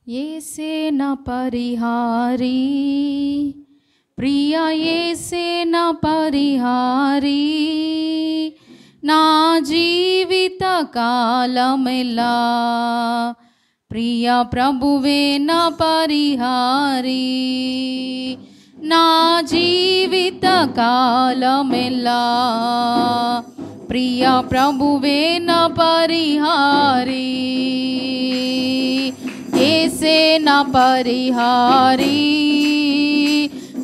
యేసే నా పరిహారి, ప్రియ యేసే నా పరిహారి, నా జీవిత కాలమెల్లా ప్రియ ప్రభువే నా పరిహారి, నా జీవిత కాలమెల్లా ప్రియ ప్రభువే నా పరిహారి. యేసే నా పరిహారి,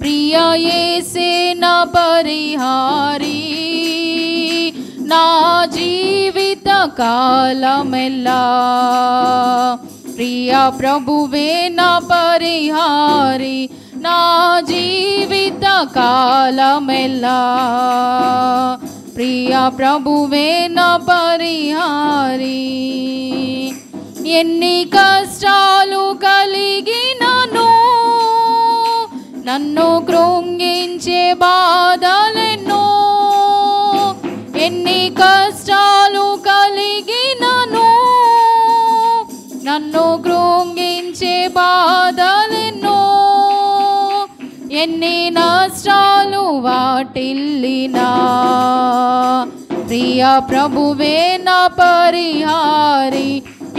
ప్రియ యేసే నా పరిహారి, నా జీవిత కాలమెల్లా ప్రియ ప్రభువే నా పరిహారి, నా జీవిత కాలమెల్లా ప్రియ ప్రభువే నా పరిహారి. ఎన్ని కష్టాలు కలిగినను, నన్ను కృంగించే బాధలెన్నో, ఎన్ని కష్టాలు కలిగినను, నన్ను కృంగించే బాధలెన్నో, ఎన్ని నష్టాలు వాటిల్లినా ప్రియ ప్రభువే నా పరిహారి,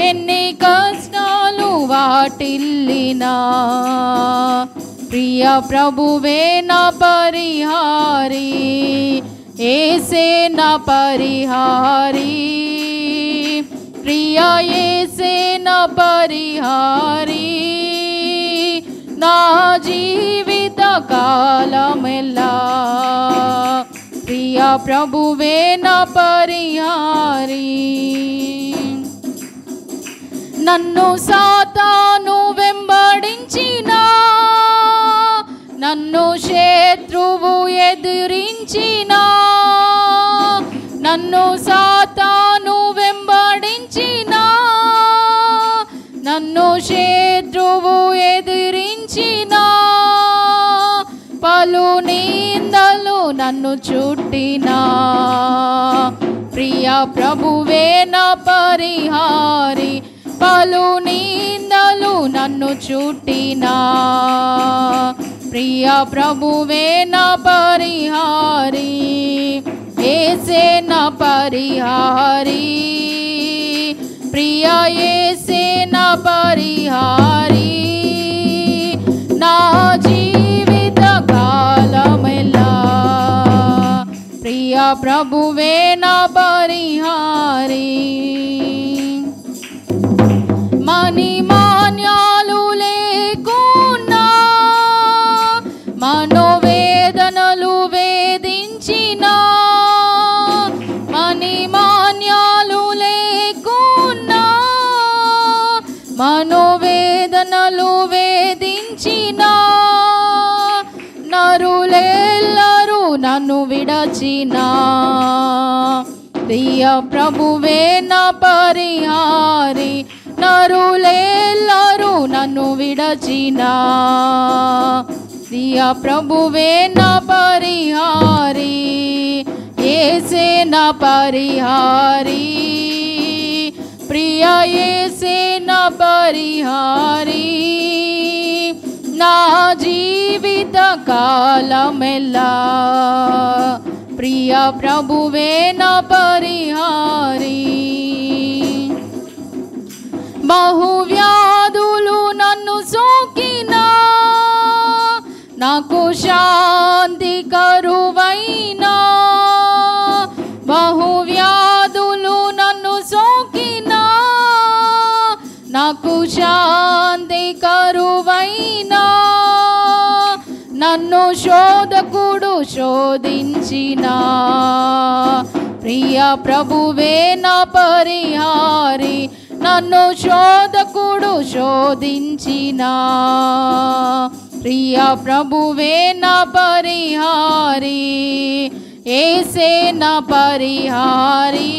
ఎన్ని కష్టాలు వాటిల్లినా ప్రియ ప్రభువే నా పరిహారి. యేసే నా పరిహారి, ప్రియ యేసే నా పరిహారి, నా జీవిత కాలమెల్లా ప్రియ ప్రభువే నా పరిహారి. నన్ను సాతాను వెంబడించిన, నన్ను శత్రువు ఎదిరించిన, నన్ను సాతాను వెంబడించిన, నన్ను శత్రువు ఎదిరించిన, పలు నిందలు నన్ను చుట్టిన ప్రియ ప్రభువే నా పరిహారి, పలు నిందలు నన్ను చుట్టిన ప్రియ ప్రభువే నా పరిహారి. యేసే నా పరిహారి, ప్రియ యేసే నా పరిహారి, నా జీవిత కాలమెల్లా ప్రియ ప్రభువే నా పరిహారి. మణిమాన్యాలు లేకున్నా, మనోవేదనలు వేధించిన, మణిమాన్యాలు లేకున్నా, మనోవేదనలు వేధించిన, నరులెల్లరూ నన్ను విడచిన ప్రియ ప్రభువే నా పరిహారి, నరులెల్లరూ నన్ను విడచిన ప్రియ ప్రభువే నా పరిహారి. యేసే నా పరిహారి, ప్రియ యేసే నా పరిహారి, నా జీవిత కాలమెల్లా ప్రియ ప్రభువే నా పరిహారి. బహువ్యాధులు నన్ను సోకినా, నాకు శాంతి కరువైనా, బహువ్యాధులు నన్ను సోకినా, నాకు శాంతి కరువైనా, నన్ను శోధకుడు శోధించిన ప్రియ ప్రభువే నా పరిహారి, నన్ను శోధకుడు శోధించిన ప్రియ ప్రభువే నా పరిహారి. యేసే నా పరిహారి,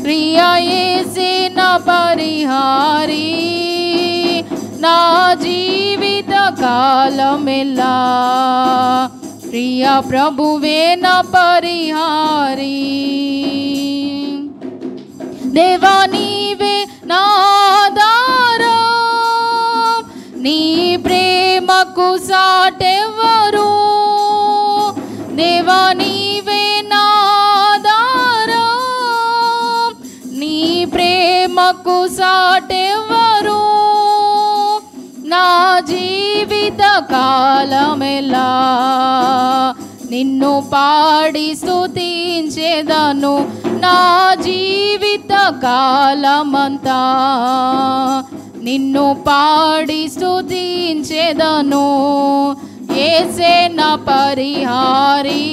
ప్రియ యేసే నా పరిహారి, నా జీవిత కాలమెల్లా ప్రియ ప్రభువే నా పరిహారి. దేవా నీవే నా ఆధారం, ప్రేమకు సాటెవరు నా జీవిత కాలమెలా నిన్ను పాడి స్తుతించెదను నా జీవిత కాలమంతా నిన్ను పాడి స్తుతించెదను యేసే నా పరిహారి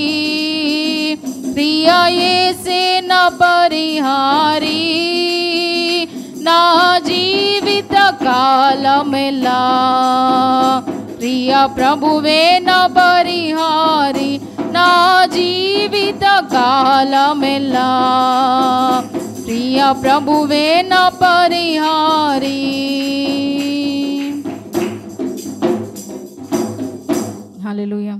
ప్రియ యేసే నా పరిహారి నా జీవిత కాలమెలా ప్రియ ప్రభువే నా పరిహారి నా జీవిత కాలమెలా ప్రియ ప్రభువే నా పరిహారి. హల్లెలూయా.